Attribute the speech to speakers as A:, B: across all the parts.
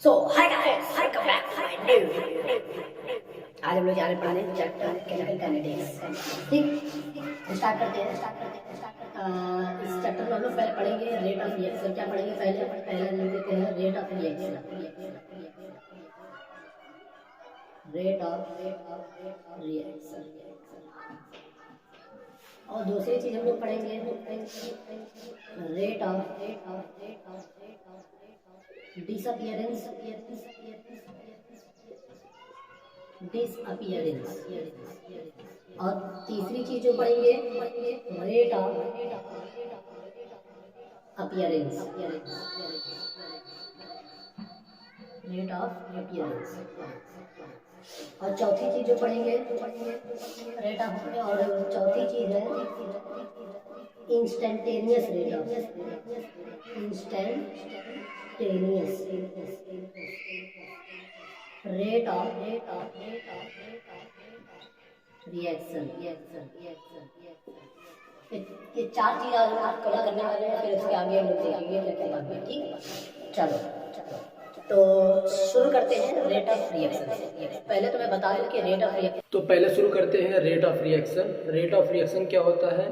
A: So hi guys, welcome back to my new video. आज हम लोग जा रहे हैं पढ़ाने चैप्टर केमिकल काइनेटिक्स। ठीक, स्टार्ट करते हैं। इस चैप्टर में हम लोग पहले पढ़ेंगे रेट ऑफ रिएक्शन। क्या पढ़ेंगे? पहले लिख देते हैं rate of reaction. Rate of reaction. और दूसरी चीज हम लोग पढ़ेंगे रेट ऑफ डिसअपियरेंस। और तीसरी चीज जो पढ़ेंगे rate of appearance. Rate of appearance. और चौथी चीज जो पढ़ेंगे रेट ऑफ, और चौथी चीज है इंस्टेंटेनियस रेट ऑफ रिएक्शन। ये चार चीज आप कवर करने वाले हैं, फिर उसके आगे हम लोग देखेंगे क्या क्या बात है। ठीक, चलो तो शुरू करते हैं रेट ऑफ रिएक्शन से। पहले तो मैं बता दूं कि रेट ऑफ रिएक्शन,
B: तो पहले शुरू करते हैं rate of reaction. Rate of reaction क्या होता है,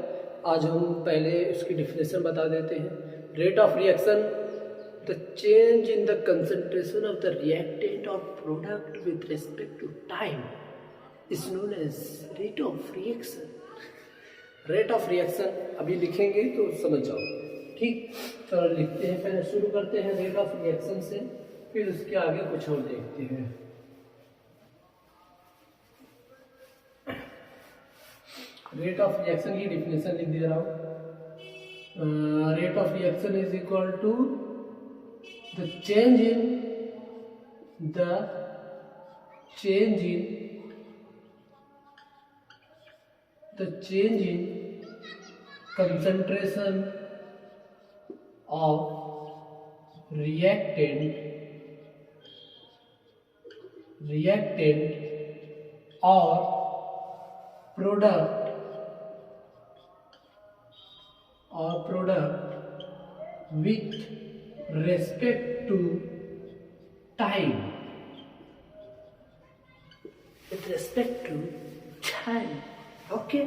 B: आज हम पहले उसकी डिफिनेशन बता देते हैं। Rate of reaction, the change in the concentration of the reactant और product with respect to time is known as rate of reaction. Rate of reaction अभी लिखेंगे तो समझ जाओ। ठीक, चलो लिखते हैं। पहले शुरू करते हैं रेट ऑफ रिएक्शन से, फिर उसके आगे कुछ और देखते हैं। रेट ऑफ रिएक्शन की डिफिनेशन लिख दे रहा हूँ। Rate of reaction is equal to the change in concentration of reactant or product with respect to time. Okay,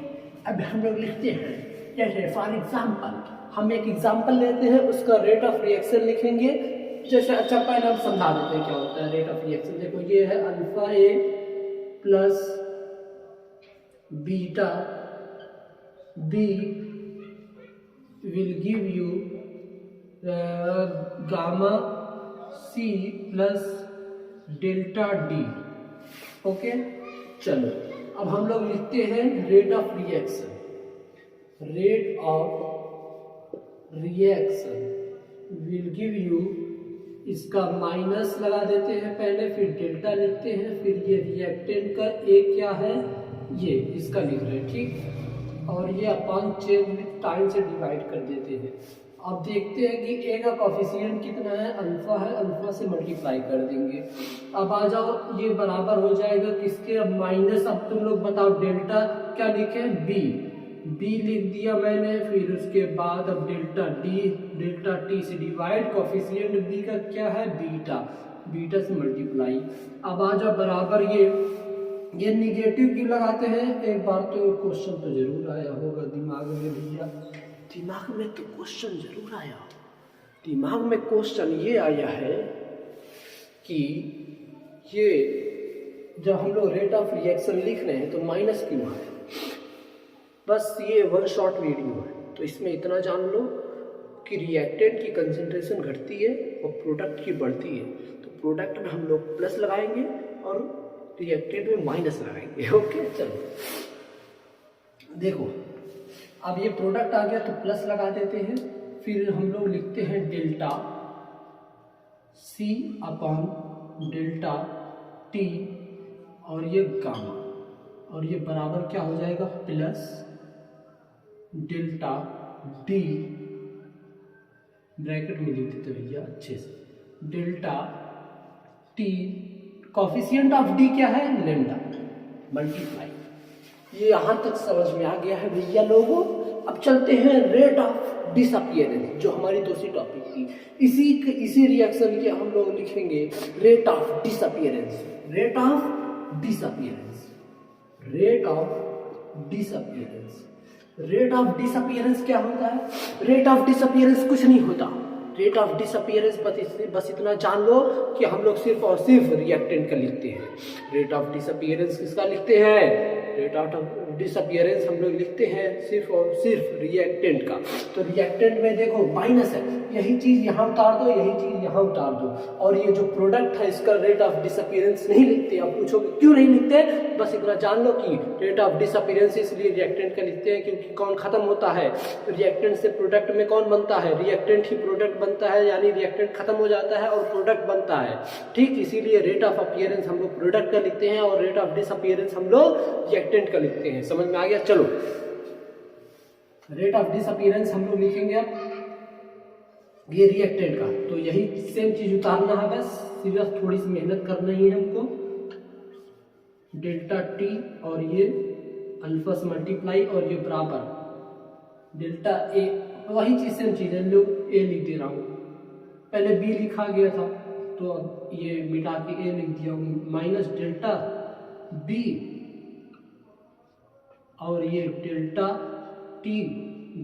B: अब हम लोग लिखते हैं। जैसे फॉर एग्जाम्पल हम एक एग्जाम्पल लेते हैं, उसका रेट ऑफ रिएक्शन लिखेंगे। जैसे अच्छा पहले हम समझा देते हैं क्या होता है रेट ऑफ रिएक्शन। देखो ये है alpha A plus beta B will give you gamma C plus delta D. Okay, चलो अब हम लोग लिखते हैं rate of reaction. Rate of reaction will give you, इसका माइनस लगा देते हैं पहले, फिर डेल्टा लिखते हैं, फिर ये रिएक्टेंट का ए क्या है ये इसका लिख रहे हैं। ठीक, और ये अपॉन चेंज विथ टाइम से डिवाइड कर देते हैं। अब देखते हैं कि ए का कोफिशिएंट कितना है, अल्फा है, अल्फा से मल्टीप्लाई कर देंगे। अब आ जाओ, ये बराबर हो जाएगा किसके, अब माइनस, अब तुम लोग बताओ डेल्टा क्या लिखे, बी लिख दिया मैंने, फिर उसके बाद अब डेल्टा टी से डिवाइड, कोफिशिएंट बी का क्या है बीटा से मल्टीप्लाई। अब आ जाओ बराबर, ये निगेटिव क्यों लगाते हैं, एक बार तो क्वेश्चन तो जरूर आया होगा दिमाग में भैया, दिमाग में तो क्वेश्चन जरूर आया। दिमाग में क्वेश्चन ये आया है कि ये जब हम लोग रेट ऑफ रिएक्शन लिख रहे हैं तो माइनस क्यों है। बस ये वन शॉट वीडियो है, तो इसमें इतना जान लो कि रिएक्टेंट की कंसंट्रेशन घटती है और प्रोडक्ट की बढ़ती है, तो प्रोडक्ट में हम लोग प्लस लगाएंगे और रिएक्टेंट में माइनस लगाएंगे। ओके, चलो देखो, अब ये प्रोडक्ट आ गया तो प्लस लगा देते हैं, फिर हम लोग लिखते हैं delta C upon delta T, और ये गामा, और ये बराबर क्या हो जाएगा प्लस डेल्टा डी, ब्रैकेट में लिख देते भैया अच्छे से, delta T, coefficient of D क्या है लेम्डा, मल्टीप्लाई। ये यहाँ तक समझ में आ गया है भैया लोगों। अब चलते हैं रेट ऑफ डिसअपियरेंस, जो हमारी दूसरी टॉपिक थी। इसी रिएक्शन के हम लोग लिखेंगे rate of disappearance. Rate of disappearance, rate of disappearance. Rate of disappearance क्या होता है? रेट ऑफ डिसअपियरेंस कुछ नहीं होता। रेट ऑफ डिसअपियरेंस बस इतना जान लो कि हम लोग सिर्फ और सिर्फ रिएक्टेंट का लिखते हैं। रेट ऑफ डिसअपियरेंस किसका लिखते हैं? रेट ऑफ डिसअपियरेंस हम लोग लिखते हैं सिर्फ और सिर्फ रिएक्टेंट का। तो रिएक्टेंट में देखो माइनस है, यही चीज यहाँ उतार दो, यही चीज यहाँ उतार दो, और ये जो प्रोडक्ट है इसका रेट ऑफ डिसअपियरेंस नहीं लिखते। आप पूछोगे क्यों नहीं लिखते? बस इतना जान लो कि रेट ऑफ डिसअपियरेंस इसलिए रिएक्टेंट का लिखते हैं क्योंकि कौन खत्म होता है? रिएक्टेंट से प्रोडक्ट में कौन बनता है? रिएक्टेंट ही प्रोडक्ट बनता है, यानी रिएक्टेंट खत्म हो जाता है और प्रोडक्ट बनता है। ठीक, इसीलिए रेट ऑफ अपीयरेंस हम लोग प्रोडक्ट का लिखते हैं और रेट ऑफ डिसअपियरेंस हम लोग रिएक्टेंट का लिखते हैं। समझ में आ गया? चलो, रेट ऑफ डिसअपियरेंस हम लोग लिखेंगे अब ये रिएक्टेंट का, तो यही सेम चीज उतारना है, बस सिर्फ थोड़ी सी मेहनत करना ही है हमको। डेल्टा टी और ये अल्फा से मल्टीप्लाई और ये बराबर डेल्टा ए, वही चीज सेम चीज है, लोग ए लिख दे रहा हूँ, पहले बी लिखा गया था तो अब ये मिटा के ए लिख दिया हूँ, माइनस डेल्टा बी और ये डेल्टा टी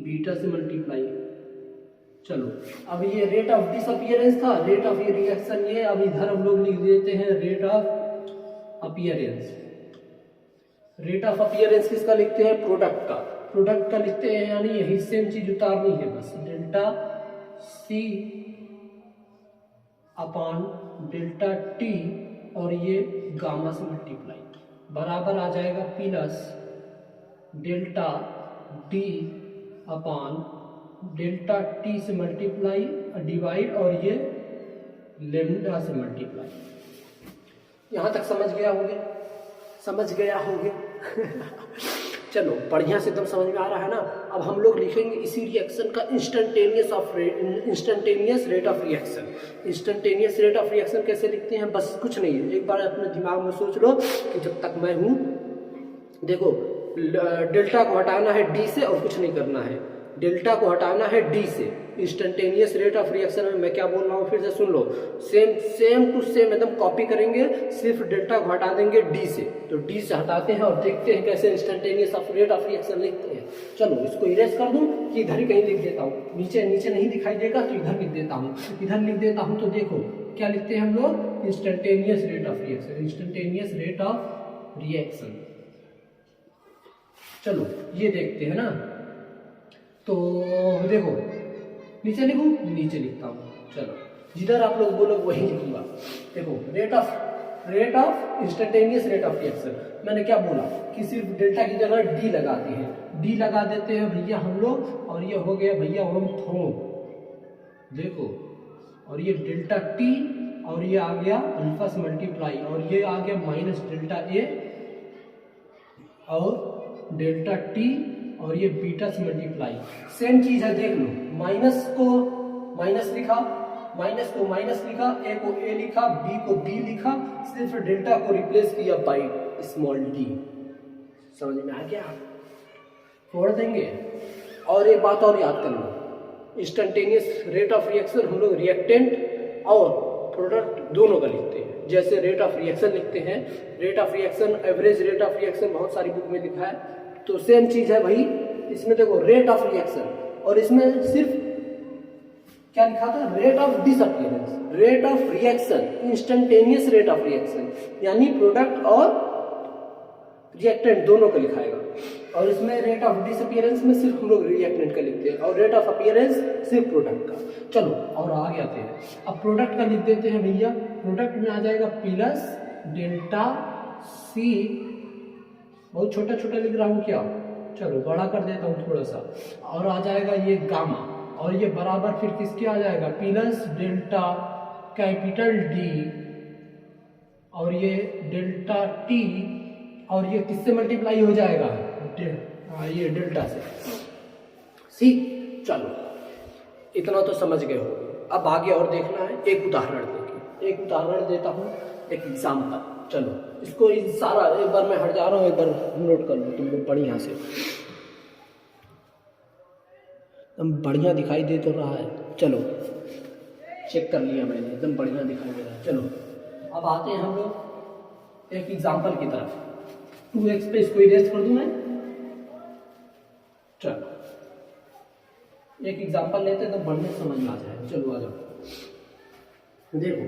B: बीटा से मल्टीप्लाई। चलो, अब ये रेट ऑफ डिसअपियरेंस था, रेट ऑफ ये रिएक्शन ये, अब इधर हम लोग लिख देते हैं rate of appearance. Rate of appearance किसका लिखते हैं? प्रोडक्ट का। प्रोडक्ट का लिखते हैं, यानी यही सेम चीज उतारनी है, बस delta C upon delta T और ये गामा से मल्टीप्लाई बराबर आ जाएगा plus delta D upon delta T से मल्टीप्लाई डिवाइड और ये लेमडा से मल्टीप्लाई। यहां तक समझ गया होगे? समझ गया होगे? चलो, बढ़िया से एकदम समझ में आ रहा है ना? अब हम लोग लिखेंगे इसी रिएक्शन का instantaneous rate of reaction. Instantaneous rate of reaction कैसे लिखते हैं? बस कुछ नहीं है, एक बार अपने दिमाग में सोच लो कि जब तक मैं हूं, देखो डेल्टा को हटाना है डी से और कुछ नहीं करना है, डेल्टा को हटाना है डी से। इंस्टेंटेनियस रेट ऑफ रिएक्शन में मैं क्या बोल रहा हूँ फिर से सुन लो, सेम टू सेम एकदम कॉपी करेंगे, सिर्फ डेल्टा को हटा देंगे डी से। तो डी से हटाते हैं और देखते हैं कैसे इंस्टेंटेनियस रेट ऑफ रिएक्शन लिखते हैं। चलो, इसको इरेज कर दूं कि इधर ही कहीं लिख देता हूँ, नीचे नहीं दिखाई देगा तो इधर लिख देता हूँ, इधर लिख देता हूँ। तो देखो क्या लिखते हैं हम लोग? Instantaneous rate of reaction, instantaneous rate of reaction. चलो, ये देखते हैं ना, तो देखो नीचे लिखूं, नीचे लिखता हूँ। चलो, जिधर आप लोग बोलो वही लिखूंगा। देखो, rate of instantaneous rate of reaction, मैंने क्या बोला कि सिर्फ डेल्टा की जगह डी लगाते हैं, डी लगा देते हैं भैया हम लोग, और ये हो गया भैया हम थोम, देखो, और ये डेल्टा टी और ये आ गया अल्फा से मल्टीप्लाई और ये आ गया माइनस डेल्टा ए और डेल्टा टी और ये बीटा से मल्टीप्लाई। सेम चीज है, देख लो, माइनस को माइनस लिखा, माइनस को माइनस लिखा, ए को ए लिखा, बी को बी लिखा, सिर्फ डेल्टा को रिप्लेस किया बाई स्मॉल डी। समझ में आ गया? छोड़ देंगे। और एक बात और याद कर लो, इंस्टेंटेनियस रेट ऑफ रिएक्शन हम लोग रिएक्टेंट और प्रोडक्ट दोनों का लिखते हैं। जैसे रेट ऑफ रिएक्शन लिखते हैं, rate of reaction, average rate of reaction बहुत सारी बुक में लिखा है, तो सेम चीज है भाई। इसमें देखो रेट ऑफ रिएक्शन, और इसमें सिर्फ क्या लिखा था? Rate of disappearance, rate of reaction, instantaneous rate of reaction, यानी प्रोडक्ट और रिएक्टेंट दोनों का लिखाएगा। और इसमें रेट ऑफ डिसअपियरेंस में सिर्फ हम लोग रिएक्टेंट का लिखते हैं और रेट ऑफ अपीयरेंस सिर्फ प्रोडक्ट का। चलो, और आगे आते हैं। अब प्रोडक्ट का लिख देते हैं भैया, प्रोडक्ट में आ जाएगा प्लस डेल्टा सी, बहुत छोटा छोटा लिख रहा हूँ क्या? चलो, बड़ा कर देता हूँ थोड़ा सा, और आ जाएगा ये गामा, और ये बराबर फिर किसके आ जाएगा? प्लस डेल्टा कैपिटल डी और ये डेल्टा टी, और ये किससे मल्टीप्लाई हो जाएगा? ये डेल्टा से। सी, चलो, इतना तो समझ गए हो। अब आगे और देखना है, एक उदाहरण देखिए, एक उदाहरण देता हूँ, एक एग्जाम्पल। चलो, इसको सारा एक बार मैं हट जा रहा हूँ, एक बार नोट कर लो तुम लोग बढ़िया से। एकदम बढ़िया दिखाई दे तो रहा है। चलो चेक कर लिया मैंने, एकदम बढ़िया दिखाई दे रहा है। चलो अब आते हैं हम लोग एक एग्जाम्पल की तरफ। 2x पे इसको इरेज कर दूं मैं। चलो एक एग्जाम्पल लेते हैं तो बढ़िया समझ में आ जाए। चलो आ जाओ, देखो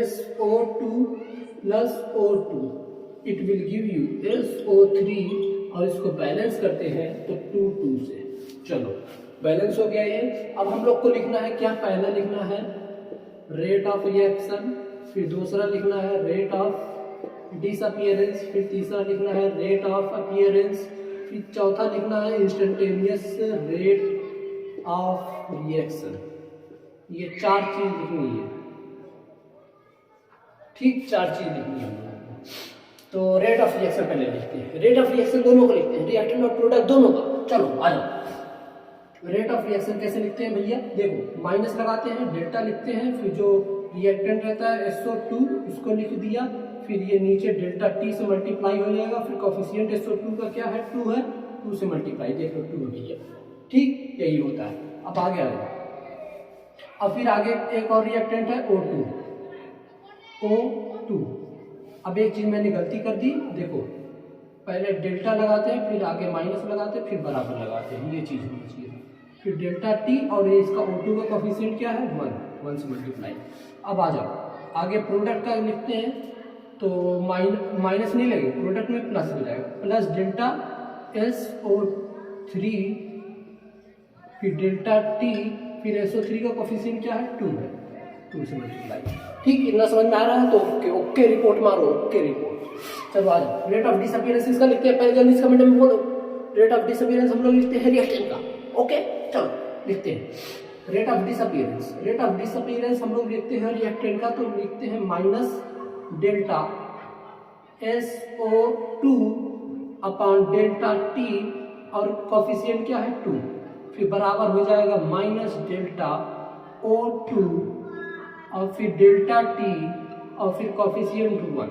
B: SO2 plus O2 it will give you SO3 और इसको बैलेंस करते हैं तो 2 2 से। चलो बैलेंस हो गया ये। अब हम लोग को लिखना है क्या, पहला लिखना है रेट ऑफ रिएक्शन, फिर दूसरा लिखना है रेट ऑफ डिसअपीयरेंस, फिर तीसरा लिखना है रेट ऑफ अपीयरेंस, फिर चौथा लिखना है इंस्टेंटेनियस रेट ऑफ रिएक्शन। ये 4 चीज लिखनी है, ठीक 4 चीज लिखनी है हम लोगों को। तो रेट ऑफ रिएक्शन पहले लिखते हैं, रेट ऑफ रिएक्शन दोनों को लिखते हैं, रिएक्टेंट और प्रोडक्ट दोनों का। चलो आ जाओ, रेट ऑफ रिएक्शन कैसे लिखते हैं भैया, देखो माइनस लगाते हैं, डेल्टा लिखते हैं, फिर जो रिएक्टेंट रहता है SO2 इसको लिख दिया, फिर ये नीचे डेल्टा T से मल्टीप्लाई हो जाएगा, फिर कोफिशिएंट SO2 का क्या है 2 है, 2 से मल्टीप्लाई, देखो 2 हो गया, ठीक यही होता है। अब आगे आ जाओ, अब फिर आगे एक और रिएक्टेंट है O2। अब एक चीज मैंने गलती कर दी, देखो पहले डेल्टा लगाते हैं, फिर आगे माइनस लगाते हैं, फिर बराबर लगाते हैं, ये चीज होनी चाहिए। फिर डेल्टा T और ये इसका O2 का कोफिशिएंट क्या है 1 से मल्टीप्लाई। अब आ जाओ आगे प्रोडक्ट का लिखते हैं, तो माइनस नहीं लगे, प्रोडक्ट में प्लस हो जाएगा, प्लस डेल्टा SO3 फिर डेल्टा T फिर SO3 का कोफिशिएंट क्या है 2 है, 2 से मल्टीप्लाई। ठीक, इतना समझ में आ रहा है तो ओके ओके रिपोर्ट मारो, ओके रिपोर्ट। चलो आ जाओ, रेट ऑफ डिसअपीयरेंस इसका लिखते हैं, पहले जल्दी इसका कमेंट में बोलो। रेट ऑफ डिसअपीयरेंस हम लोग लिखते हैं रिएक्टेंट का, ओके चलो लिखते हैं rate of disappearance. Rate of disappearance हम लोग लिखते हैं रिएक्टेंट का, तो लिखते हैं minus delta SO2 upon delta T और कोफिशिएंट क्या है 2, फिर बराबर हो जाएगा माइनस डेल्टा O2 और फिर डेल्टा T और फिर कोफिशिएंट 1।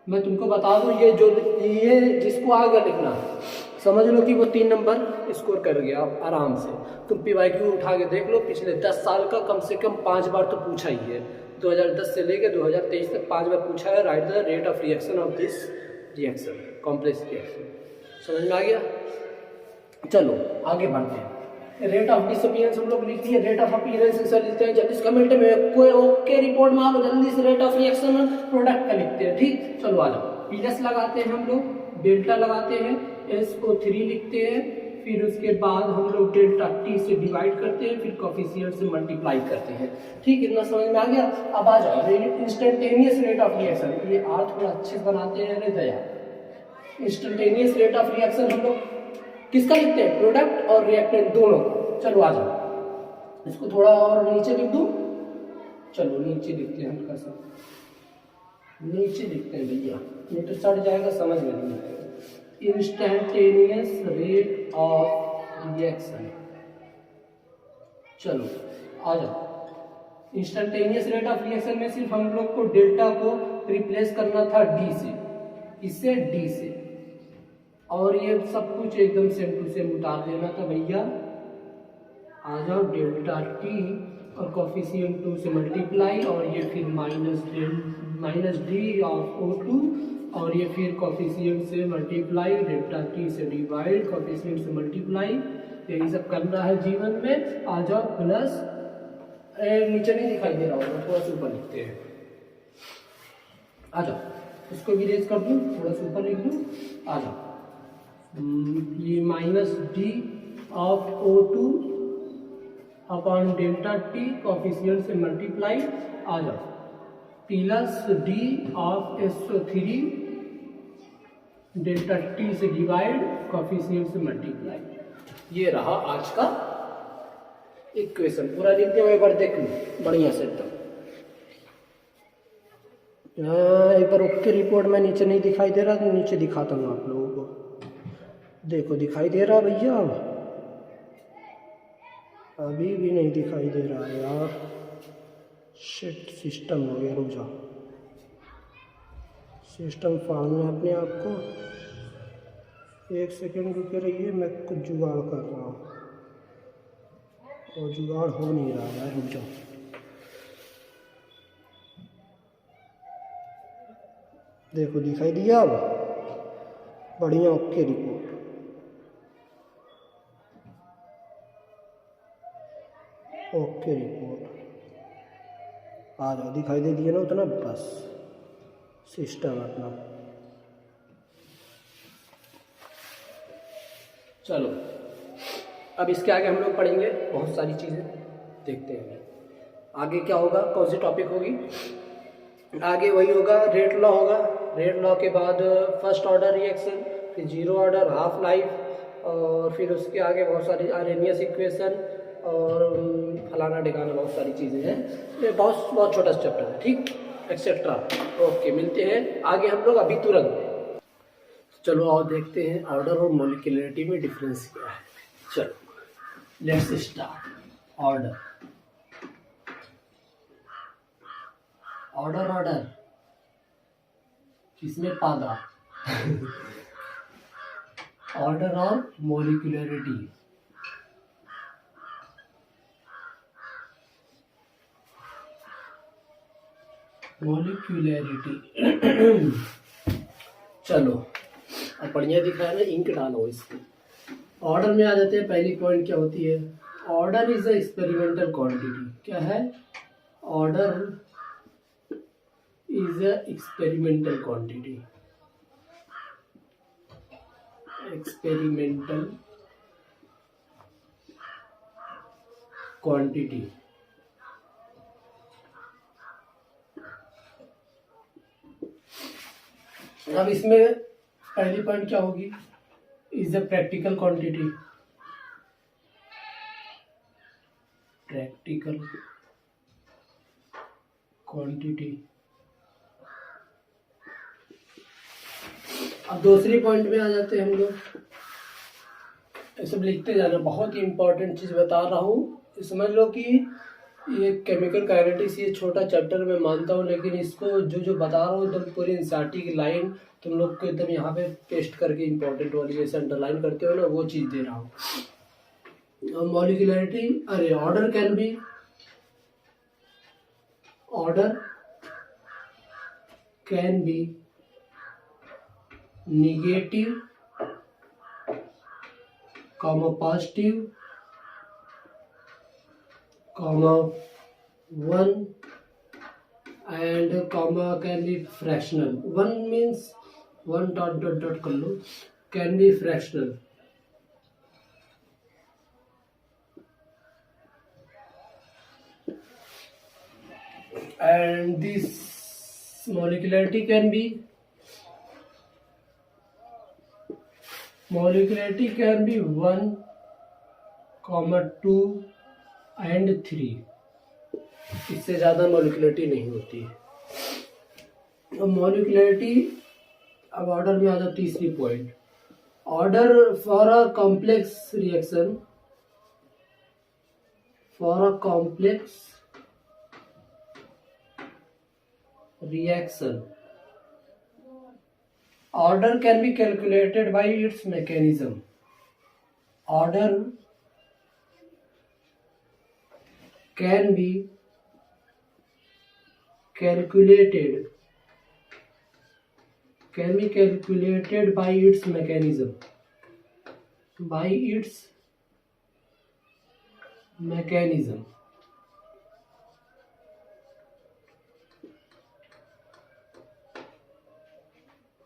B: मैं तुमको बता दूं ये जिसको आगे लिखना समझ लो कि वो 3 नंबर स्कोर कर गया आराम से। तुम PYQ उठा के देख लो, पिछले 10 साल का कम से कम 5 बार तो पूछा ही है, 2010 से लेके 2023 तक 5 बार पूछा है। Right the rate of reaction of this reaction, complex reaction. समझ में आ गया? चलो आगे बढ़ते हैं। रेट ऑफ डिसअपीयरेंस हम लोग लिखती है, रेट ऑफ अपीयरेंस से लिखते हैं। जल्दी कमेंट में कोई ओके रिपोर्ट मारो जल्दी से। रेट ऑफ रिएक्शन प्रोडक्ट का लिखते हैं, ठीक। चलो आ जाओ, प्लस लगाते हैं हम लोग, डेल्टा लगाते हैं, SO3 लिखते हैं, फिर उसके बाद हम लोग डेल्टा T से डिवाइड करते हैं, फिर कोफिशिएंट से मल्टीप्लाई करते हैं, ठीक। इतना समझ में आ गया? अब आ जाओ इंस्टेंटेनियस रेट ऑफ रिएक्शन। ये आर थोड़ा अच्छे से बनाते हैं रे दया। इंस्टेंटेनियस रेट ऑफ रिएक्शन हम लोग किसका लिखते हैं, प्रोडक्ट और रिएक्टेंट दोनों का। चलो आ जाओ, इसको थोड़ा और नीचे लिख दूं। चलो नीचे लिखते हैं, हल्का सा नीचे लिखते हैं भैया, नहीं तो सड़ जाएगा, समझ में नहीं आएगा। Instantaneous rate of reaction. चलो आ जाओ, इंस्टेंटेनियस रेट ऑफ रिएक्शन में सिर्फ हम लोग को डेल्टा को रिप्लेस करना था D से, इससे D से, और ये सब कुछ एकदम सेम टू सेम उतार देना था भैया। आ जाओ, डेल्टा T और कोफिशिएंट 2 से मल्टीप्लाई, और ये फिर माइनस D ऑफ O2, और ये फिर कोफिशिएंट से मल्टीप्लाई, डेल्टा T से डिवाइड, कोफिशिएंट से मल्टीप्लाई, यही सब करना है जीवन में। आ जाओ प्लस, नीचे नहीं दिखाई दे रहा होगा, थोड़ा सा ऊपर लिखते हैं। आ जाओ, इसको भी रेज कर दूं, थोड़ा सा ऊपर लिख दूं। आ जाओ, ये minus D of O2 upon delta T coefficient से मल्टीप्लाई। आ जाओ, plus D of SO3 delta T से डिवाइड, कोफिशिएंट से मल्टीप्लाई। ये रहा आज का इक्वेशन। पूरा लिख दिया, एक बार देख लो बढ़िया से एकदम। एक बार ओके रिपोर्ट में नीचे नहीं दिखाई दे रहा तो नीचे दिखाता हूँ आप लोगों को। देखो दिखाई दे रहा भैया, अभी भी नहीं दिखाई दे रहा है यार, शिट सिस्टम हो गया। रुक जाओ, सिस्टम फाड़ना अपने आप को, 1 सेकेंड रुके रहिए, मैं कुछ जुगाड़ कर रहा हूँ। और जुगाड़ हो नहीं रहा है, रुक जाओ। देखो दिखाई दिया अब, बढ़िया, ओके रिपोर्ट। ओके रिपोर्ट आ जाओ, दिखाई दे दिया ना उतना, बस सिस्टम अपना। चलो अब इसके आगे हम लोग पढ़ेंगे बहुत सारी चीज़ें, देखते हैं आगे क्या होगा, कौन सी टॉपिक होगी। आगे वही होगा, रेट लॉ होगा। रेट लॉ के बाद फर्स्ट ऑर्डर रिएक्शन, फिर जीरो ऑर्डर, हाफ लाइफ, और फिर उसके आगे बहुत सारी आर्हेनियस इक्वेशन और फलाना ढिकाना बहुत सारी चीज़ें हैं। ये बहुत छोटा चैप्टर है, ठीक, एक्सेट्रा। ओके, मिलते हैं आगे हम लोग अभी तुरंत। चलो और देखते हैं ऑर्डर और मॉलिक्यूलरिटी में डिफरेंस क्या है। चलो let's start. Order order order किसमें पादा ऑर्डर और मॉलिक्यूलरिटी। चलो अब बढ़िया दिख रहा है ना, इंक डालो इसको। ऑर्डर में आ जाते हैं। पहली पॉइंट क्या होती है, order is a experimental quantity. क्या है, order is a experimental quantity. Experimental quantity. अब इसमें पहली पॉइंट क्या होगी, is a practical quantity. Practical quantity. अब दूसरी पॉइंट में आ जाते हैं हम लोग। ये सब लिखते जाना, बहुत ही इंपॉर्टेंट चीज बता रहा हूँ। समझ लो कि ये केमिकल काइनेटिक्स, ये छोटा चैप्टर मैं मानता हूँ, लेकिन इसको जो जो बता रहा हूँ एकदम पूरी एनसीईआरटी की लाइन तुम लोग को एकदम यहाँ पे पेस्ट करके इंपॉर्टेंट वाली जैसे अंडरलाइन करते हो ना, वो चीज दे रहा हूँ। मॉलिक्यूलरिटी, अरे order can be, order can be negative, comma positive, comma 1, and comma can be fractional. 1 means 1 dot dot dot कर लो, can be fractional. And this molecularity can be, molecularity can be 1, 2 and 3। इससे ज़्यादा molecularity नहीं होती है। अब molecularity, अब order में आ जाए तीसरी point. Order for a complex reaction, for a complex reaction, order can be calculated by its mechanism. Order can be calculated by its mechanism. By its mechanism.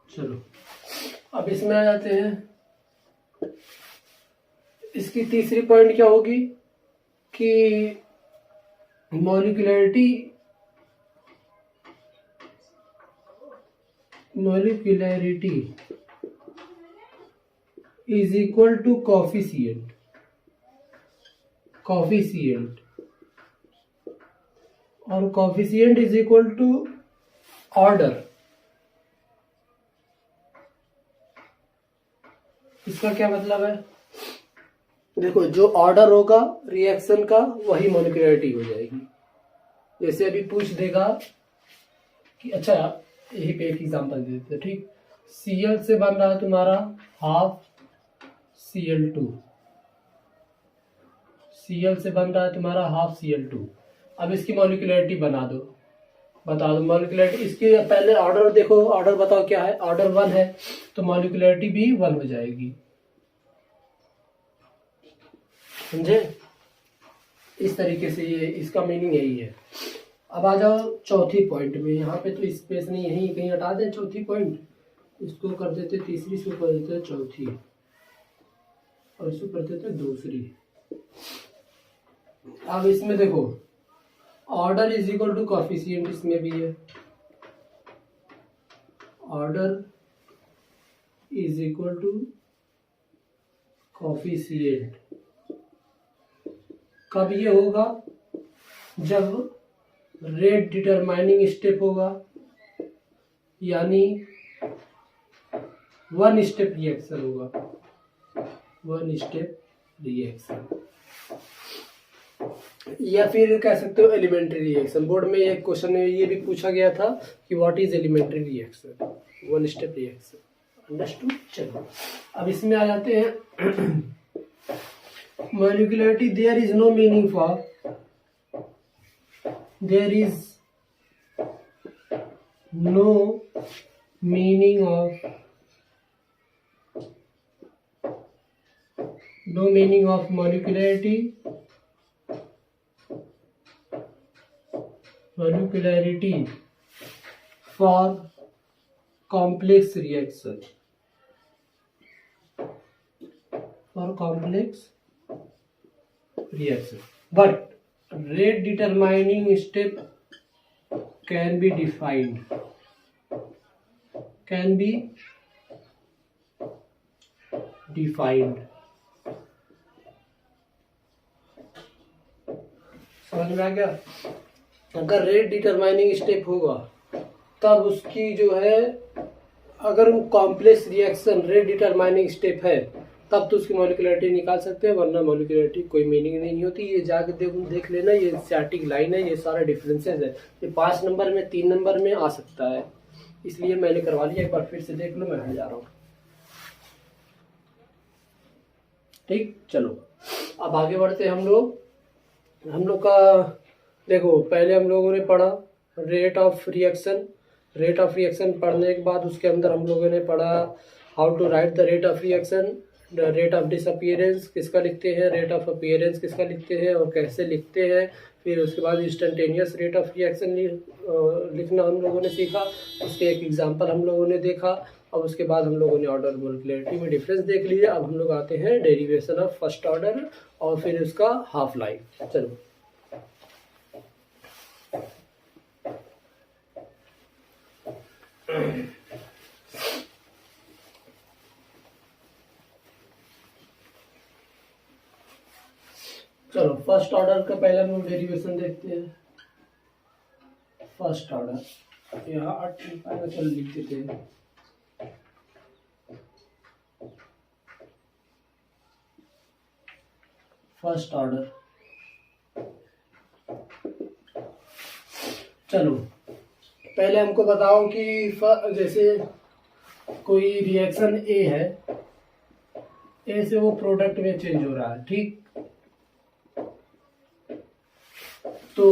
B: चलो अब इसमें आ जाते हैं। इसकी तीसरी पॉइंट क्या होगी कि molecularity is equal to coefficient और coefficient is equal to order. इसका क्या मतलब है, देखो जो ऑर्डर होगा रिएक्शन का वही मॉलिक्यूलरिटी हो जाएगी। जैसे अभी पूछ देगा कि अच्छा यही पे एक एग्जांपल दे देते हैं, ठीक, Cl से बन रहा है तुम्हारा हाफ Cl2, Cl से बन रहा है तुम्हारा हाफ Cl2। अब इसकी मॉलिक्यूलरिटी बता दो मॉलिक्यूलरिटी। इसके पहले ऑर्डर देखो, ऑर्डर बताओ क्या है, ऑर्डर 1 है तो मॉलिक्यूलरिटी भी 1 हो जाएगी, समझे? इस तरीके से ये इसका मीनिंग यही है। अब आ जाओ चौथी पॉइंट में। यहाँ पे तो स्पेस नहीं, यही कहीं हटा दें चौथी पॉइंट, इसको कर देते तीसरी, इसको कर देते चौथी, और इसको कर देते दूसरी। अब इसमें देखो order is equal to coefficient, इसमें भी है order is equal to coefficient. कब ये होगा? जब रेट डिटरमाइनिंग स्टेप होगा, यानी 1 स्टेप रिएक्शन होगा, 1 स्टेप रिएक्शन, या फिर कह सकते हो एलिमेंट्री रिएक्शन। बोर्ड में एक क्वेश्चन में ये भी पूछा गया था कि what is elementary reaction, 1 step reaction. Understood? चलो अब इसमें आ जाते हैं molecularity. There is no meaning for, there is no meaning of molecularity for complex reaction, but rate determining step can be defined, समझ में आ गया? अगर रेट डिटरमाइनिंग स्टेप होगा तब उसकी जो है, अगर complex reaction rate determining step है तब तो उसकी मॉलिक्यूलरिटी निकाल सकते हैं, वरना मॉलिक्यूलरिटी कोई मीनिंग नहीं होती। ये जाके देख लेना, ये स्टैटिक लाइन है, ये सारा डिफरेंसेस है। ये 5 नंबर में 3 नंबर में आ सकता है, इसलिए मैंने करवा लिया। एक बार फिर से देख लो, मैं हट जा रहा हूँ। ठीक, चलो अब आगे बढ़ते हैं हम लोग का देखो, पहले हम लोगों ने पढ़ा rate of reaction. Rate of reaction पढ़ने के बाद उसके अंदर हम लोगों ने पढ़ा how to write the rate of reaction, rate of disappearance किसका लिखते हैं, रेट ऑफ अपीयरेंस किसका लिखते हैं और कैसे लिखते हैं। फिर उसके बाद इंस्टेंटेनियस रेट ऑफ रिएक्शन लिखना हम लोगों ने सीखा, उसके एक एग्जांपल हम लोगों ने देखा। अब उसके बाद हम लोगों ने ऑर्डर मॉलिक्यूलरिटी में डिफरेंस देख लिया। अब हम लोग आते हैं डेरिवेशन ऑफ फर्स्ट ऑर्डर और फिर उसका हाफ लाइफ। चलो चलो फर्स्ट ऑर्डर का पहले हम लोग डेरिवेशन देखते हैं। फर्स्ट ऑर्डर यहाँ 8 चल लिख देते हैं। फर्स्ट ऑर्डर, चलो पहले हमको बताओ कि जैसे कोई रिएक्शन ए है, ए से वो प्रोडक्ट में चेंज हो रहा है, ठीक। तो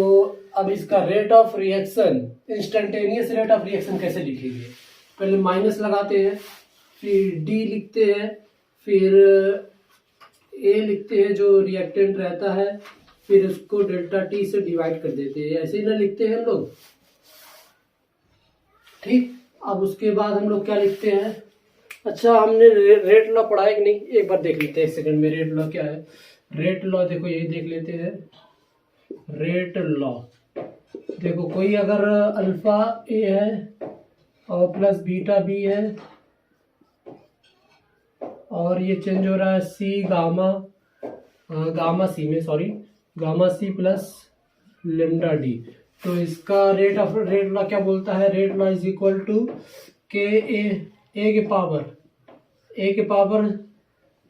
B: अब इसका rate of reaction, instantaneous rate of reaction कैसे लिखेंगे? पहले माइनस लगाते हैं, फिर डी लिखते हैं, फिर ए लिखते हैं जो रिएक्टेंट रहता है, फिर उसको डेल्टा टी से डिवाइड कर देते हैं। ऐसे ही ना लिखते हैं हम लोग, ठीक। अब उसके बाद हम लोग क्या लिखते हैं? अच्छा, हमने रेट लॉ पढ़ा है कि नहीं, एक बार देख लेते हैं। एक सेकंड में रेट लॉ क्या है? रेट लॉ देखो, यही देख लेते हैं। रेट लॉ देखो, कोई अगर अल्फा ए है और प्लस बीटा बी है और ये चेंज हो रहा है सी गामा, गामा सी में, sorry gamma C plus lambda D, तो इसका रेट लॉ क्या बोलता है? Rate law is equal to K A के पावर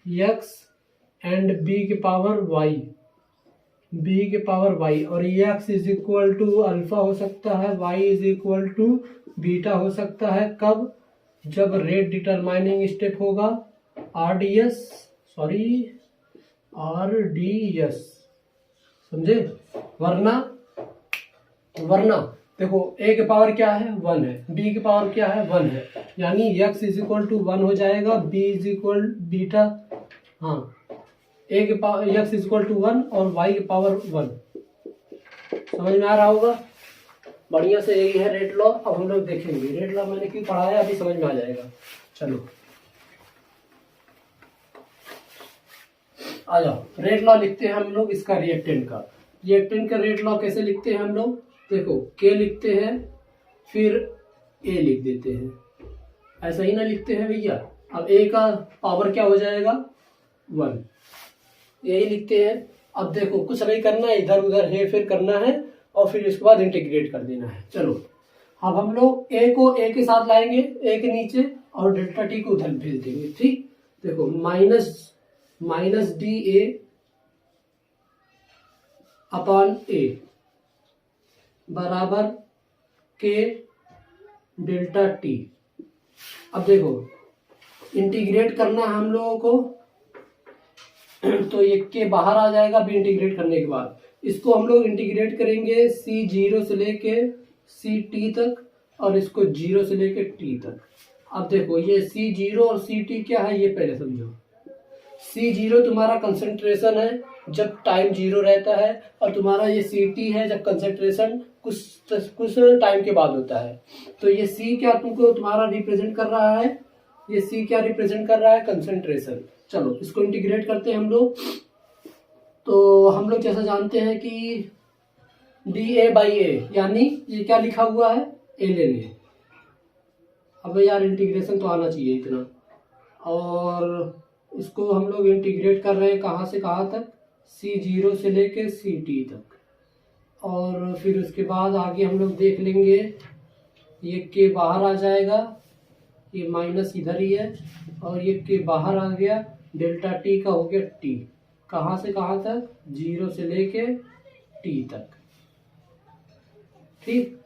B: एक्स एंड बी के पावर वाई, और x is equal to alpha हो सकता है, y is equal to beta हो सकता है। कब? जब रेट डिटरमाइनिंग स्टेप होगा आरडीएस, समझे? वरना देखो a के पावर क्या है 1 है, b के पावर क्या है 1 है, यानी x इज इक्वल टू 1 हो जाएगा, b इज इक्वल बीटा, हाँ a के power x is equal to 1 और y के पावर 1। समझ में आ रहा होगा? बढ़िया से यही है रेट लॉ। अब हम लोग देखेंगे रेट लॉ मैंने क्यों पढ़ाया, अभी समझ में आ जाएगा। चलो आ जाओ, रेट लॉ लिखते हैं हम लोग इसका रिएक्टेंट का। रिएक्टेंट का रेट लॉ कैसे लिखते हैं हम लोग? देखो K लिखते हैं, फिर A लिख देते हैं, ऐसा ही ना लिखते हैं भैया। अब A का पावर क्या हो जाएगा 1, यही लिखते हैं। अब देखो कुछ नहीं करना है, इधर उधर है फिर करना है और फिर इसके बाद इंटीग्रेट कर देना है। चलो अब हम लोग A को A के साथ लाएंगे, A के नीचे, और डेल्टा टी को उधर भेज देंगे। ठीक, देखो माइनस डी ए अपॉन ए बराबर के डेल्टा टी। अब देखो इंटीग्रेट करना है हम लोगों को, तो ये के बाहर आ जाएगा भी इंटीग्रेट करने के बाद। इसको हम लोग इंटीग्रेट करेंगे c0 से लेके ct तक, और इसको 0 से लेके t तक। अब देखो ये c0 और ct क्या है ये पहले समझो। c0 तुम्हारा कंसंट्रेशन है जब टाइम 0 रहता है, और तुम्हारा ये ct है जब कंसंट्रेशन कुछ टाइम के बाद होता है। तो ये c क्या तुमको तुम्हारा रिप्रेजेंट कर रहा है, ये c क्या रिप्रेजेंट कर रहा है, कंसंट्रेशन। चलो इसको इंटीग्रेट करते हैं हम लोग। तो हम लोग जैसा जानते हैं कि dA बाई ए, यानी ये क्या लिखा हुआ है ln A। अब यार इंटीग्रेशन तो आना चाहिए इतना, और इसको हम लोग इंटीग्रेट कर रहे हैं कहाँ से कहाँ तक, c0 से लेके ct तक। और फिर उसके बाद आगे हम लोग देख लेंगे, ये के बाहर आ जाएगा, ये माइनस इधर ही है, और ये के बाहर आ गया, डेल्टा टी का हो गया टी, कहाँ से कहाँ तक, 0 से लेके टी तक। ठीक,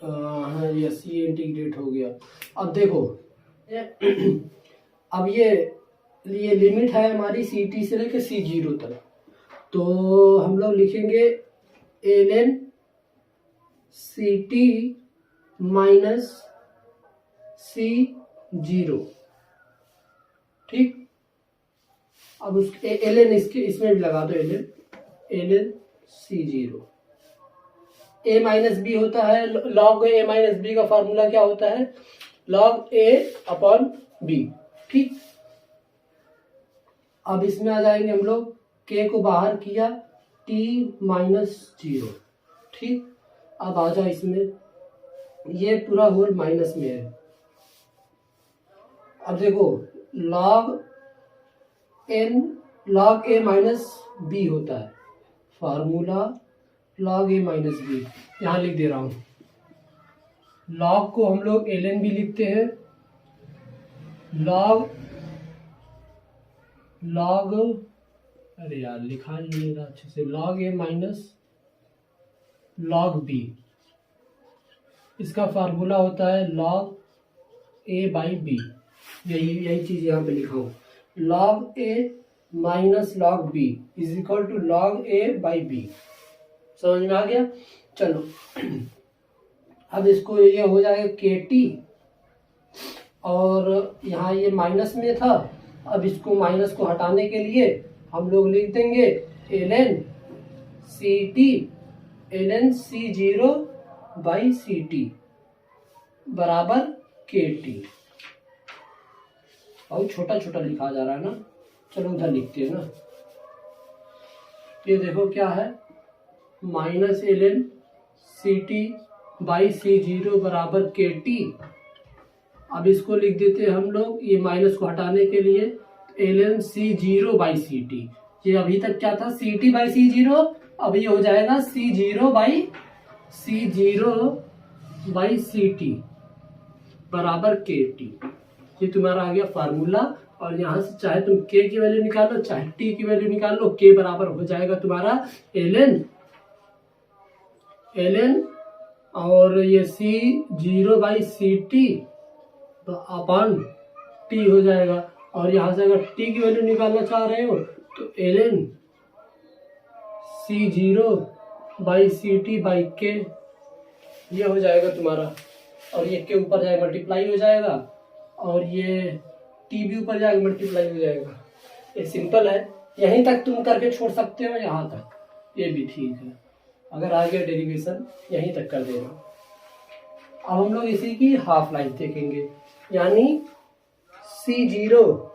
B: हाँ यस, ये इंटीग्रेट हो गया। अब देखो अब ये लिमिट है हमारी ct से लेके c0 तक, तो हम लोग लिखेंगे ln ct माइनस c0। ठीक, अब उस ln इसमें भी लगा दो, ln c0। a minus B होता है, log a माइनस बी का फार्मूला क्या होता है, log a अपॉन बी। ठीक, अब इसमें आ जाएंगे हम लोग, k को बाहर किया, t माइनस 0। ठीक, अब आ जाए इसमें, ये पूरा होल माइनस में है। अब देखो log a माइनस बी होता है, formula log a minus B, यहाँ लिख दे रहा हूँ। log को हम लोग ln भी लिखते हैं, log अरे यार लिखा नहीं रहा अच्छे से, log a minus log b, इसका फार्मूला होता है log a बाई बी। यही चीज यहाँ पे लिखा हूँ, log a minus log b is equal to log a by B. समझ में आ गया? चलो अब इसको ये हो जाएगा kt, और यहाँ ये माइनस में था, अब इसको माइनस को हटाने के लिए हम लोग लिख देंगे ln c0 बाई ct बराबर kt। और छोटा छोटा लिखा जा रहा है ना, चलो उधर लिखते हैं ना। ये देखो क्या है, minus ln ct by c0 बराबर kt। अब इसको लिख देते हैं हम लोग, ये माइनस को हटाने के लिए ln c0 बाई ct। ये अभी तक क्या था, ct बाई c0, अब ये हो जाएगा c0 बाई ct बराबर kt। ये तुम्हारा आ गया फार्मूला, और यहाँ से चाहे तुम k की वैल्यू निकालो चाहे t की वैल्यू निकाल लो, k बराबर हो जाएगा तुम्हारा ln और ये c0 by ct upon t हो जाएगा। और यहाँ से अगर t की वैल्यू निकालना चाह रहे हो तो ln C0/CT/K, ये हो जाएगा तुम्हारा, और ये के ऊपर जाए मल्टीप्लाई हो जाएगा, और ये टी भी ऊपर जाएगा मल्टीप्लाई हो जाएगा। ये सिंपल है, यहीं तक तुम करके छोड़ सकते हो, यहाँ तक ये भी ठीक है। अगर आगे डेरिवेशन यहीं तक कर देना। अब हम लोग इसी की हाफ लाइफ देखेंगे, यानी C0,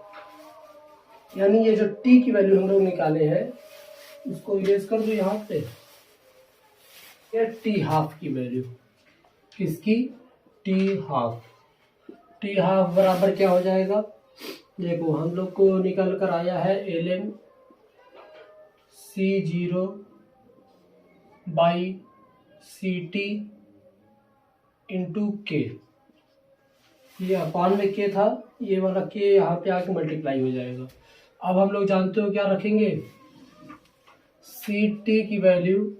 B: यानी ये जो t की वैल्यू हम लोग निकाले हैं उसको इरेज कर दो यहाँ पे। ये t हाफ की वैल्यू, किसकी? t हाफ बराबर क्या हो जाएगा? देखो हम लोग को निकल कर आया है ln C0/CT इंटू के। ये अपान में के था, ये वाला के यहाँ पे आके मल्टीप्लाई हो जाएगा। अब हम लोग जानते हो क्या रखेंगे? CT की वैल्यू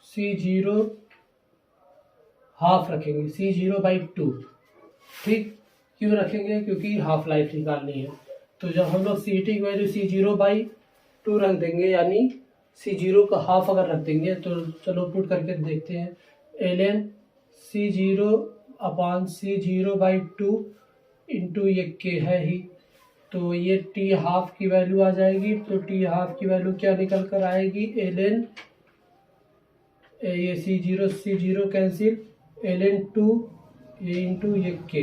B: C0 हाफ रखेंगे, C0/2। ठीक, क्यों रखेंगे? क्योंकि हाफ लाइफ निकालनी है। तो जब हम लोग CT की वैल्यू C0/2 रख देंगे, यानी C0 का हाफ अगर रख देंगे, तो चलो पुट करके देखते हैं। ln C0/C0/2 इंटू ये के है ही, तो ये t हाफ की वैल्यू आ जाएगी। तो t हाफ की वैल्यू क्या निकल कर आएगी? ln, ये C0 कैंसिल, ln 2 ये इंटू ये के,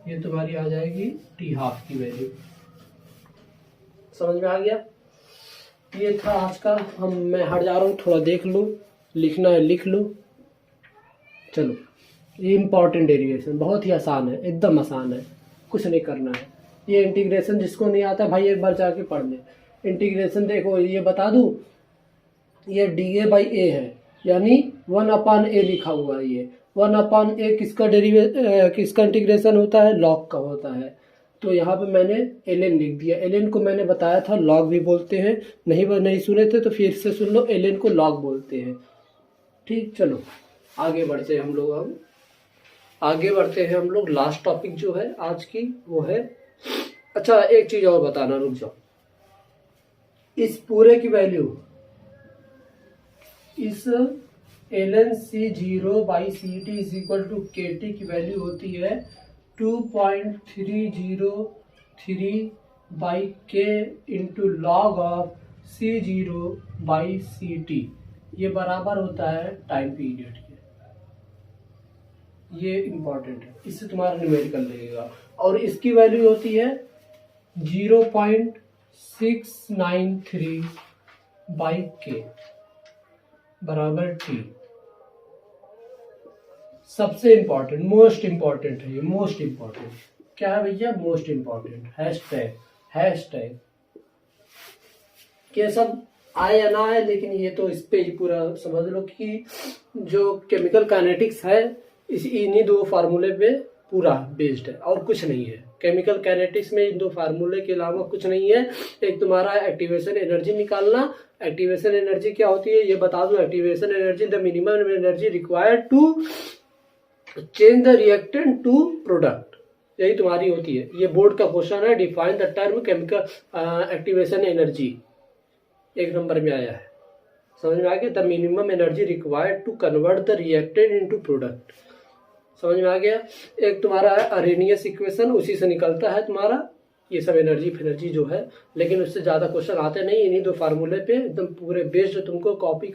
B: ये तुम्हारी आ जाएगी t हाफ की वैल्यू। समझ में आ गया? ये था आज का। मैं हट जा रहा हूँ, थोड़ा देख लो, लिखना है लिख लो। चलो, ये इम्पॉर्टेंट डेरिवेशन बहुत ही आसान है, एकदम आसान है, कुछ नहीं करना है। ये इंटीग्रेशन जिसको नहीं आता भाई एक बार जाके पढ़ ले। इंटीग्रेशन देखो, ये बता दूं, ये dA/A है, यानी 1/A लिखा हुआ है। ये 1/A किसका इंटीग्रेशन होता है? लॉग का होता है। तो यहाँ पे मैंने ln लिख दिया। ln को मैंने बताया था लॉग भी बोलते हैं, नहीं सुने थे तो फिर से सुन लो, ln को लॉग बोलते हैं। ठीक, चलो आगे बढ़ते हैं हम लोग। हम लोग लास्ट टॉपिक जो है आज की वो है, अच्छा एक चीज और बताना, रुक जाओ। इस पूरे की वैल्यू, इस ln C0/CT = KT की वैल्यू होती है 2.303/K into log of C0/CT। ये बराबर होता है टाइम पीरियड के। ये इंपॉर्टेंट है, इससे तुम्हारा न्यूमेरिकल लगेगा। और इसकी वैल्यू होती है 0.693/K बराबर T। सबसे इंपॉर्टेंट, मोस्ट इंपॉर्टेंट है ये, मोस्ट इंपॉर्टेंट क्या है भैया? Most important hashtag. ये सब आए या ना आए, लेकिन ये तो इस पे ही पूरा समझ लो कि जो केमिकल काइनेटिक्स है इन्हीं दो फार्मूले पे पूरा बेस्ड है, और कुछ नहीं है। केमिकल काइनेटिक्स में इन दो फार्मूले के अलावा कुछ नहीं है। एक तुम्हारा एक्टिवेशन एनर्जी निकालना। एक्टिवेशन एनर्जी क्या होती है ये बता दो। Activation energy the minimum energy required to change the reactant to product, यही तुम्हारी होती है। ये बोर्ड का क्वेश्चन है। Define the term chemical activation energy, 1 number में आया है। समझ में आ गया? The minimum energy required to convert the reactant into product. समझ में आ गया? एक तुम्हारा अरेनियस इक्वेशन, उसी से निकलता है तुम्हारा ये सब एनर्जी जो है, लेकिन उससे ज्यादा क्वेश्चन आते नहीं। इन्हीं दो फार्मूले पे एकदम पूरे बेस्ड तुमको कॉपी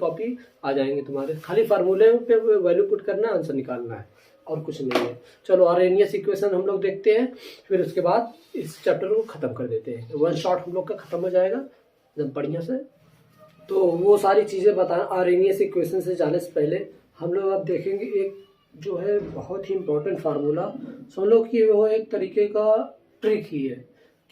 B: आ जाएंगे तुम्हारे। खाली फार्मूले पे वैल्यू पुट करना, आंसर निकालना है, और कुछ नहीं है। चलो अरेनियस इक्वेशन हम लोग देखते हैं, फिर उसके बाद इस चैप्टर को खत्म कर देते हैं। 1 शॉट हम लोग का खत्म हो जाएगा एकदम बढ़िया से। तो वो सारी चीजें बता, अरेनियस इक्वेशन से जाने से पहले हम लोग अब देखेंगे एक जो है बहुत ही इंपॉर्टेंट फार्मूला। समझ लो कि वो एक तरीके का ट्रिक ही है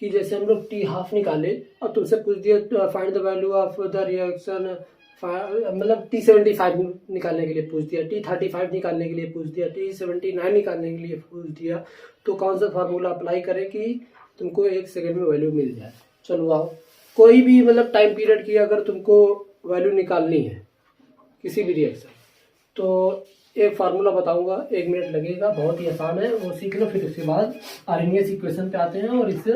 B: कि जैसे हम लोग टी हाफ निकाले और तुमसे पूछ दिया find the value of the reaction, मतलब T75 निकालने के लिए पूछ दिया, T35 निकालने के लिए पूछ दिया, T79 निकालने के लिए पूछ दिया, तो कौन सा फार्मूला अप्लाई करें कि तुमको 1 सेकंड में वैल्यू मिल जाए। चलो आओ, कोई भी मतलब टाइम पीरियड की अगर तुमको वैल्यू निकालनी है किसी भी रिएक्शन, तो एक फार्मूला बताऊंगा, 1 मिनट लगेगा, बहुत ही आसान है, वो सीख लो। फिर उसके बाद आरएनएस इक्वेशन पे आते हैं और इस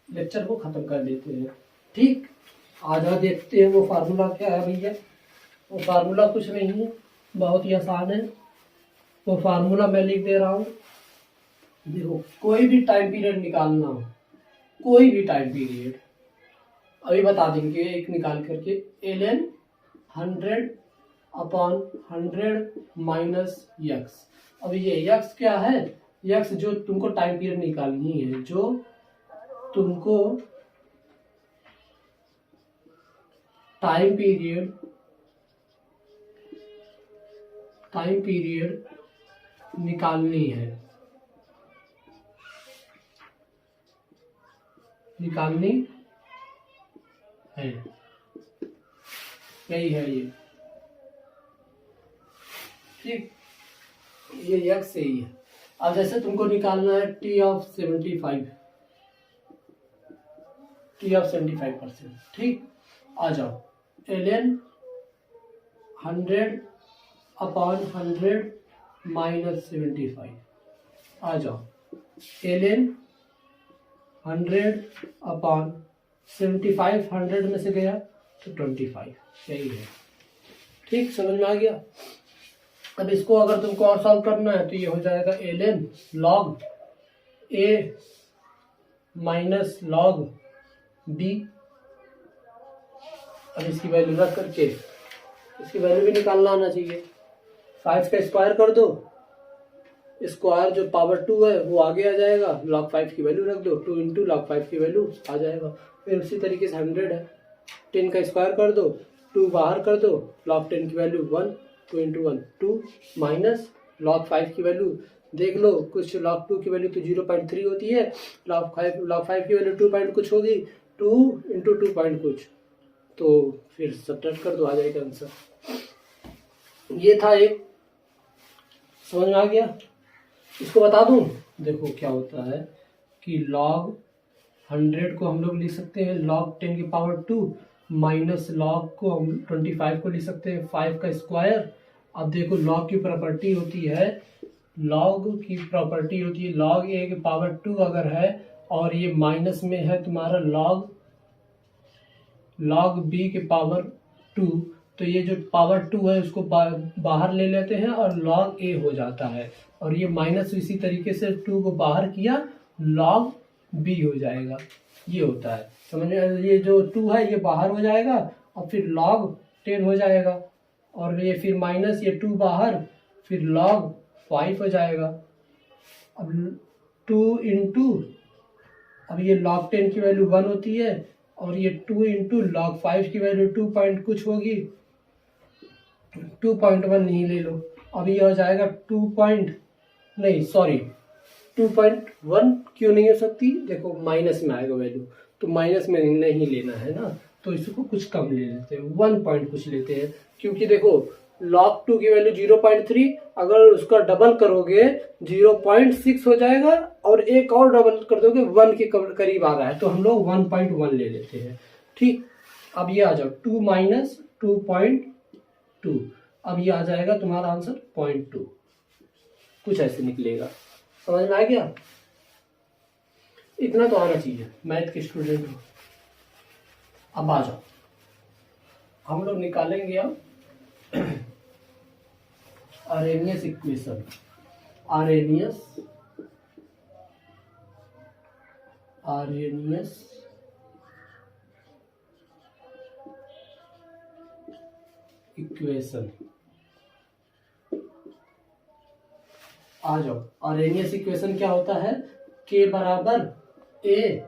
B: लेक्चर को खत्म कर देते हैं। ठीक, आधा देखते हैं वो फार्मूला क्या है भैया। वो फार्मूला कुछ नहीं है, बहुत ही आसान है। वो फार्मूला मैं लिख दे रहा हूँ। देखो, कोई भी टाइम पीरियड निकालना हो, कोई भी टाइम पीरियड, अभी बता देंगे एक निकाल करके, ln 100/100 माइनस यक्स। अब ये यक्स क्या है? यक्स जो तुमको टाइम पीरियड निकालनी है, जो तुमको टाइम पीरियड निकालनी है, यही है ये, ठीक। ये यक्स से ही है। अब जैसे तुमको निकालना है टी ऑफ 75%, ठीक। आ जाओ, ln 100/100 माइनस 75। आ जाओ, ln 100/75, 100 में से गया तो 25, यही है, ठीक। समझ में आ गया? अब इसको अगर तुमको और सॉल्व करना है तो ये हो जाएगा ln log a minus log b। अब इसकी वैल्यू रख करके इसकी वैल्यू भी निकालना आना चाहिए। 5 का स्क्वायर कर दो, स्क्वायर जो पावर 2 है वो आगे आ जाएगा, log 5 की वैल्यू रख दो, 2 इंटू log 5 की वैल्यू आ जाएगा। फिर उसी तरीके से 100 है, 10 का स्क्वायर कर दो, 2 बाहर कर दो, log 10 की वैल्यू 1, 2 इंटू 1 2, माइनस log 5 की वैल्यू देख लो, कुछ log 2 की वैल्यू तो 0.3 होती है, log 5 की वैल्यू 2 पॉइंट कुछ होगी, 2 इंटू 2 पॉइंट कुछ, तो फिर सब्ट्रैक्ट कर दो, आ जाएगा आंसर। ये था एक, समझ में आ गया? इसको बता दूं, देखो क्या होता है कि log 100 को हम लोग लिख सकते हैं log 10 की पावर 2, माइनस log को हम 25 को लिख सकते हैं 5 का स्क्वायर। अब देखो, log की प्रॉपर्टी होती है, log a की पावर 2 अगर है और ये माइनस में है तुम्हारा log b की पावर 2, तो ये जो पावर 2 है उसको बाहर ले लेते हैं और log a हो जाता है, और ये माइनस इसी तरीके से 2 को बाहर किया, log b हो जाएगा। ये होता है, समझ में? ये जो 2 है ये बाहर हो जाएगा और फिर log 10 हो जाएगा, और ये फिर माइनस ये 2 बाहर, फिर log 5 हो जाएगा। अब 2 इंटू, अब ये log 10 की वैल्यू 1 होती है, और ये 2 इंटू log 5 की वैल्यू 2 पॉइंट कुछ होगी, 2.1 नहीं ले लो, अब ये हो जाएगा 2.1 क्यों नहीं हो सकती? देखो माइनस में आएगा वैल्यू, तो माइनस में नहीं लेना है ना, तो इसको कुछ कम ले लेते हैं, 1 पॉइंट कुछ लेते हैं, क्योंकि देखो log 2 की वैल्यू 0.3, अगर उसका डबल करोगे 0.6 हो जाएगा, और एक और डबल कर दोगे 1 के करीब आ रहा है, तो हम लोग 1.1 ले लेते हैं, ठीक। अब ये आ जाओ 2 माइनस 2.2, अब ये आ जाएगा तुम्हारा आंसर 0.2, कुछ ऐसे निकलेगा। समझ में आ गया? इतना तो आना चाहिए, मैथ के स्टूडेंट हो। अब आ जाओ, हम लोग निकालेंगे अब आरेनियस इक्वेशन। आरेनियस इक्वेशन, आ जाओ। आरेनियस इक्वेशन क्या होता है? k बराबर a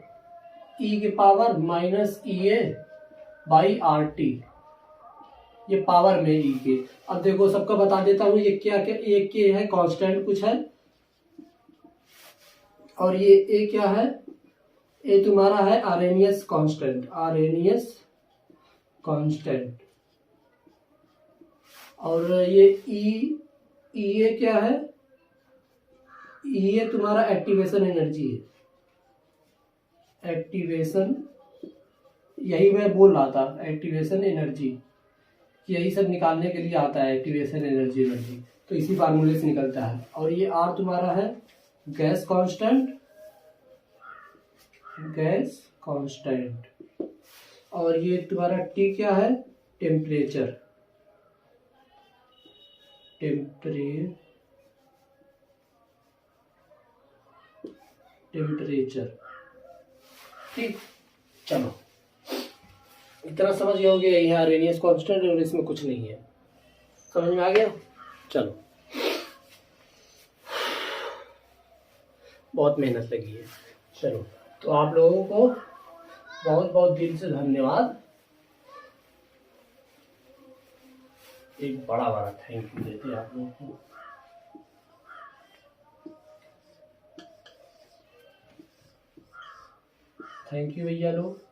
B: e के power minus EA by RT, ये पावर में e के। अब देखो सबका बता देता हूँ, ये क्या क्या, ये k है कांस्टेंट कुछ है, और ये a क्या है? a तुम्हारा है आरेनियस कांस्टेंट, और ये E क्या है? ये तुम्हारा एक्टिवेशन एनर्जी है, एक्टिवेशन, यही मैं बोल रहा था, एक्टिवेशन एनर्जी, यही सब निकालने के लिए आता है एक्टिवेशन एनर्जी, तो इसी फार्मूले से निकलता है। और ये R तुम्हारा है गैस कांस्टेंट, और ये तुम्हारा T क्या है? Temperature, temperature. ठीक, चलो इतना समझ गए होगे, यही आर्हेनियस कांस्टेंट और इसमें कुछ नहीं है। समझ में आ गया? चलो, बहुत मेहनत लगी है। चलो, तो आप लोगों को बहुत बहुत दिल से धन्यवाद। एक बड़ा बड़ा थैंक यू देते हैं आप लोगों को। थैंक यू भैया लोग।